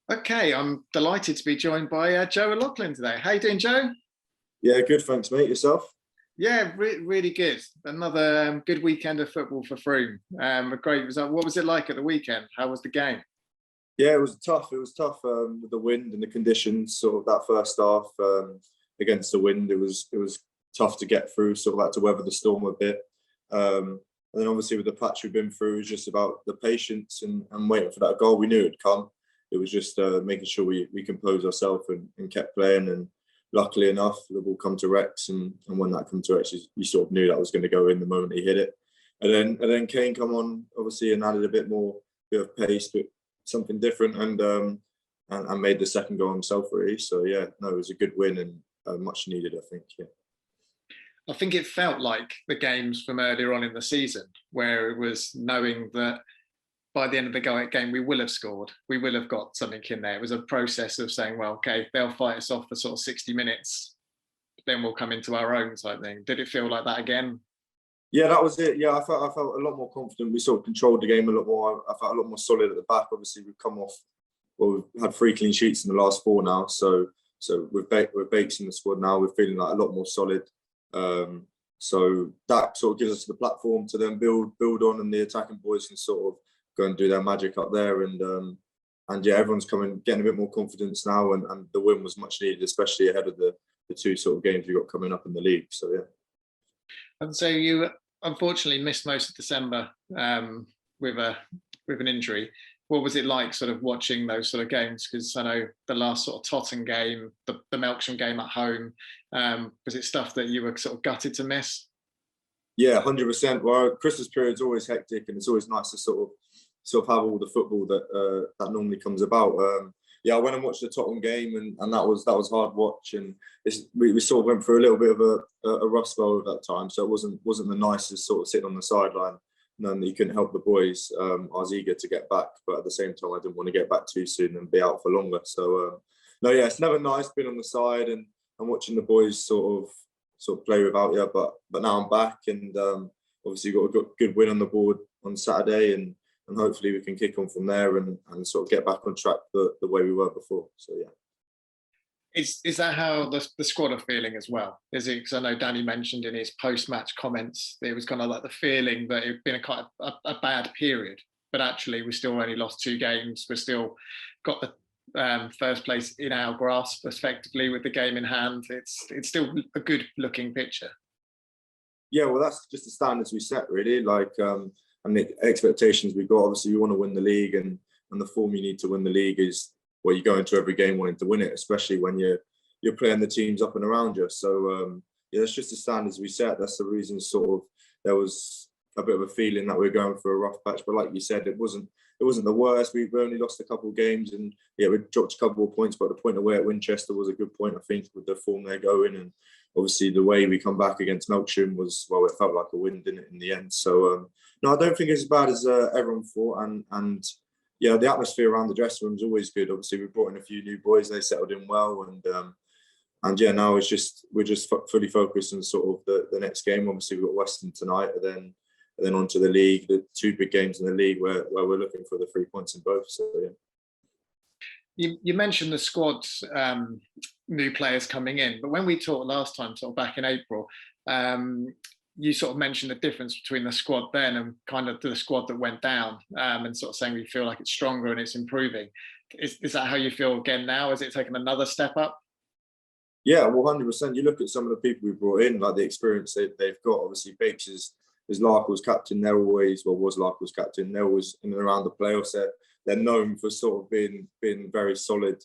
Okay, I'm delighted to be joined by Joe O'Loughlin today. How you doing, Joe? Yeah, good. Thanks, mate. Yourself? Yeah, really good. Another good weekend of football for Froome. A great result. What was it like at the weekend? How was the game? Yeah, it was tough. It was tough with the wind and the conditions. Sort of that first half against the wind, it was tough to get through. Sort of like to weather the storm a bit. And then obviously with the patch we've been through, it was just about the patience and waiting for that goal. We knew it'd come. It was just making sure we composed ourselves and kept playing. And luckily enough, the ball come to Rex, and when that come to Rex, you sort of knew that was going to go in the moment he hit it. And then Kane come on obviously and added a bit of pace, but something different, and made the second goal himself really. So yeah, no, it was a good win and much needed, I think. Yeah. I think it felt like the games from earlier on in the season, where it was knowing that by the end of the game, we will have scored. We will have got something in there. It was a process of saying, well, okay, they'll fight us off for sort of 60 minutes, then we'll come into our own type thing. Did it feel like that again? Yeah, that was it. Yeah, I felt a lot more confident. We sort of controlled the game a lot more. I felt a lot more solid at the back. Obviously, we've come off. Well, we've had 3 clean sheets in the last 4 now. So we're Bakes in the squad now. We're feeling like a lot more solid. So that sort of gives us the platform to then build on, and the attacking boys can sort of go and do their magic up there. And yeah, everyone's getting a bit more confidence now, and the win was much needed, especially ahead of the 2 sort of games we got coming up in the league. So yeah. And so you unfortunately missed most of December with an injury. What was it like sort of watching those sort of games? Because I know the last sort of Tottenham game, the Melksham game at home, was it stuff that you were sort of gutted to miss? Yeah, 100%. Well, Christmas period's always hectic, and it's always nice to sort of have all the football that normally comes about. Yeah, I went and watched the Tottenham game, and that was hard watch, and we sort of went through a little bit of a rough spell at that time, so it wasn't the nicest sort of sitting on the sideline, knowing that you couldn't help the boys. I was eager to get back, but at the same time, I didn't want to get back too soon and be out for longer. So no, yeah, it's never nice being on the side and watching the boys sort of play without you. But now I'm back, and obviously got a good win on the board on Saturday, and hopefully we can kick on from there and sort of get back on track the way we were before. So yeah. Is that how the squad are feeling as well? Is it? Because I know Danny mentioned in his post-match comments that it was kind of like the feeling that it'd been a bad period, but actually we still only lost 2 games. We've still got the first place in our grasp, effectively, with the game in hand. It's still a good looking picture. Yeah, well, that's just the standards we set, really. Like, and the expectations we got. Obviously, you want to win the league, and the form you need to win the league is, well, you go into every game wanting to win it, especially when you're playing the teams up and around you. So yeah, that's just the standards we set. That's the reason sort of there was a bit of a feeling that we were going for a rough patch. But like you said, it wasn't the worst. We only lost a couple of games, and yeah, we dropped a couple of points. But the point away at Winchester was a good point, I think, with the form they're going. And obviously the way we come back against Melksham was, well, it felt like a win, didn't it, in the end? So no, I don't think it's as bad as everyone thought. And yeah, the atmosphere around the dressing room is always good. Obviously, we brought in a few new boys; they settled in well, and yeah, now we're just fully focused on sort of the next game. Obviously, we've got Western tonight, and then on to the league, the 2 big games in the league where we're looking for the 3 points in both. So yeah. You mentioned the squad's new players coming in, but when we talked last time, sort of back in April, you sort of mentioned the difference between the squad then and kind of the squad that went down, and sort of saying we feel like it's stronger and it's improving. Is that how you feel again now? Has it taken another step up? Yeah, well, 100%. You look at some of the people we brought in, like the experience they've got. Obviously, Bakes is Larkle's captain. Was Larkle's captain. They're always in and around the playoffs. They're known for sort of being very solid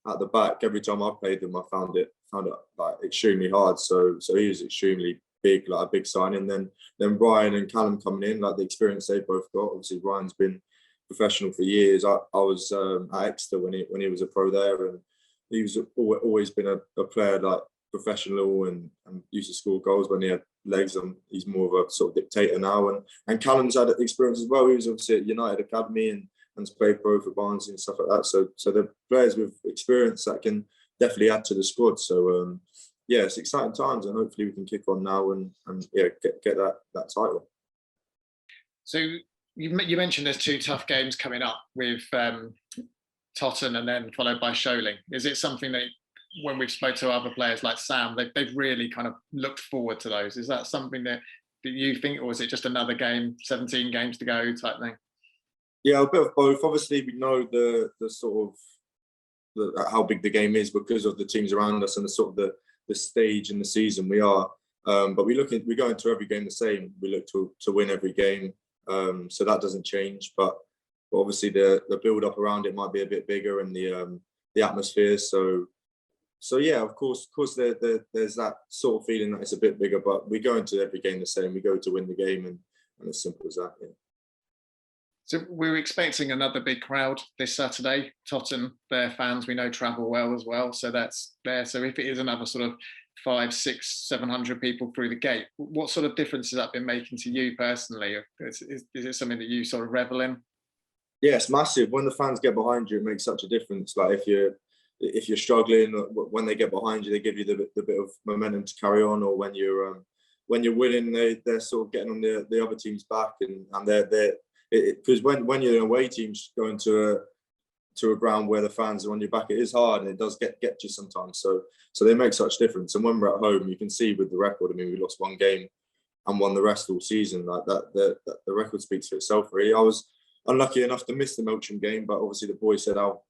at the back. Every time I've played them, I found it like extremely hard. So he was extremely big, like a big signing. Then Ryan and Callum coming in, like the experience they've both got. Obviously, Ryan's been professional for years. I was at Exeter when he was a pro there, and he's always been a player like professional and used to score goals when he had legs. And he's more of a sort of dictator now. And Callum's had experience as well. He was obviously at United Academy and played pro for Barnsley and stuff like that. So the players with experience that can definitely add to the squad. So yeah, it's exciting times, and hopefully we can kick on now and yeah, get that title. So you mentioned there's 2 tough games coming up with Totten and then followed by Sholing. Is it something that when we've spoke to other players like Sam, they've really kind of looked forward to those? Is that something that you think, or is it just another game, 17 games to go type thing? Yeah, a bit of both. Obviously, we know the sort of how big the game is because of the teams around us and the sort of the stage in the season we are. But we go into every game the same. We look to win every game, so that doesn't change. But obviously, the build up around it might be a bit bigger and the atmosphere. So yeah, of course, there's that sort of feeling that it's a bit bigger. But we go into every game the same. We go to win the game, and as simple as that. Yeah. So we're expecting another big crowd this Saturday. Tottenham, their fans we know travel well as well, so that's there. So if it is another sort of 500, 600, 700 people through the gate, what sort of difference has that been making to you personally? Is it something that you sort of revel in? Yeah, it's massive. When the fans get behind you, it makes such a difference. Like if you're struggling, when they get behind you, they give you the bit of momentum to carry on. Or when you're winning, they're sort of getting on the other team's back, and they're because when you're an away team going to a ground where the fans are on your back, it is hard and it does get you sometimes. So they make such difference. And when we're at home, you can see with the record. I mean, we lost one game and won the rest all season. Like that, the record speaks for itself. Really, I was unlucky enough to miss the Melksham game, but obviously the boys said how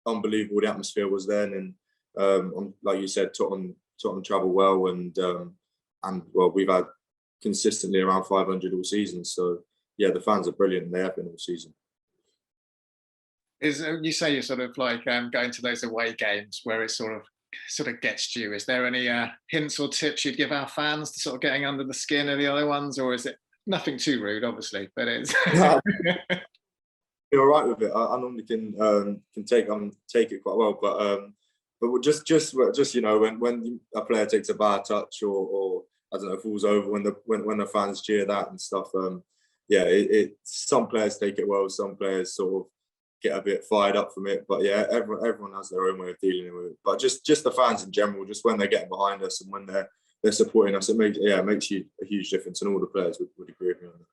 unbelievable the atmosphere was then. And like you said, Tottenham travel well, and well, we've had consistently around 500 all season. So yeah, the fans are brilliant. They have been all season. You say you're sort of like going to those away games where it sort of gets to you. Is there any hints or tips you'd give our fans to sort of getting under the skin of the other ones, or is it nothing too rude, obviously? But it's you're all right with it. I normally can take it quite well, but just you know, when a player takes a bad touch or I don't know, falls over, when the fans cheer that and stuff. Yeah, some players take it well, some players sort of get a bit fired up from it. But yeah, everyone has their own way of dealing with it. But just the fans in general, just when they're getting behind us and when they're supporting us, it makes you a huge difference, and all the players would agree with me on that.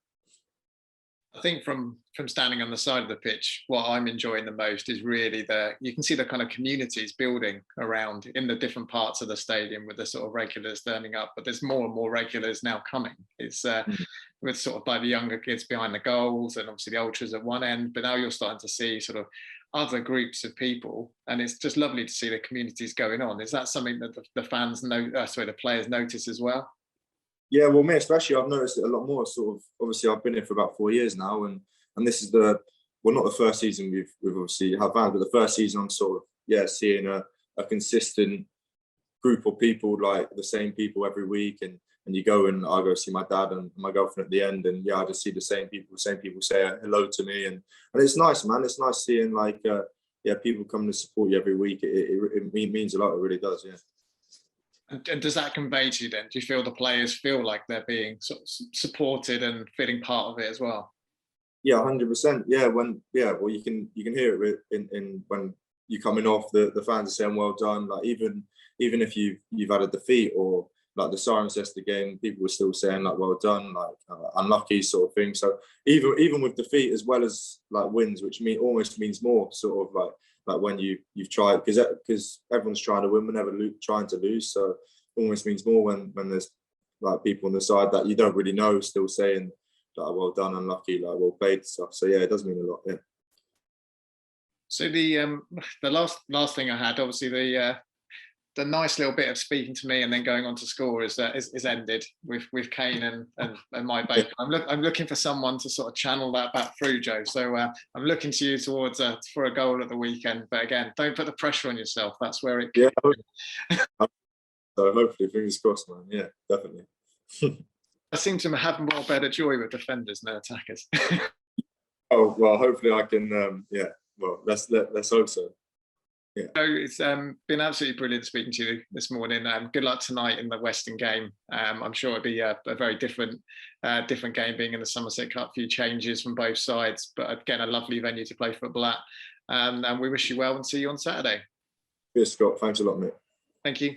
I think from standing on the side of the pitch, what I'm enjoying the most is really you can see the kind of communities building around in the different parts of the stadium with the sort of regulars turning up, but there's more and more regulars now coming. It's with sort of by the younger kids behind the goals and obviously the ultras at one end, but now you're starting to see sort of other groups of people, and it's just lovely to see the communities going on. Is that something that the fans the players notice as well? Yeah, well, me especially, I've noticed it a lot more. Sort of, obviously, I've been here for about 4 years now, and this is not the first season we've obviously had fans, but the first season I'm sort of seeing a consistent group of people, like the same people every week, and you go and I go see my dad and my girlfriend at the end, and I just see the same people say hello to me, and it's nice, man. It's nice seeing like people coming to support you every week. It means a lot. It really does. Yeah. And does that convey to you then? Do you feel the players feel like they're being sort of supported and feeling part of it as well? Yeah, 100%. Yeah, well, you can hear it in when you're coming off. The fans are saying well done. Like even if you've had a defeat or like the sirens yesterday game, people were still saying like well done, like unlucky sort of thing. So even with defeat as well as like wins, which almost means more, sort of like when you've tried, because everyone's trying to win, we're never trying to lose. So almost means more when there's like people on the side that you don't really know still saying like well done, unlucky, like well played stuff. So yeah, it does mean a lot. Yeah. So the last thing I had, obviously the nice little bit of speaking to me and then going on to score is ended with Kane and my bacon. I'm looking for someone to sort of channel that back through, Joe. So I'm looking to you towards for a goal at the weekend. But again, don't put the pressure on yourself. That's where it. Yeah. So hopefully, fingers crossed, man. Yeah, definitely. I seem to have more better joy with defenders than attackers. Oh well, hopefully I can. Yeah. Well, let's hope so. Yeah. So it's been absolutely brilliant speaking to you this morning. Good luck tonight in the Western game. I'm sure it'll be a very different game being in the Somerset Cup. A few changes from both sides, but again, a lovely venue to play football at. And we wish you well and see you on Saturday. Cheers, Scott. Thanks a lot, mate. Thank you.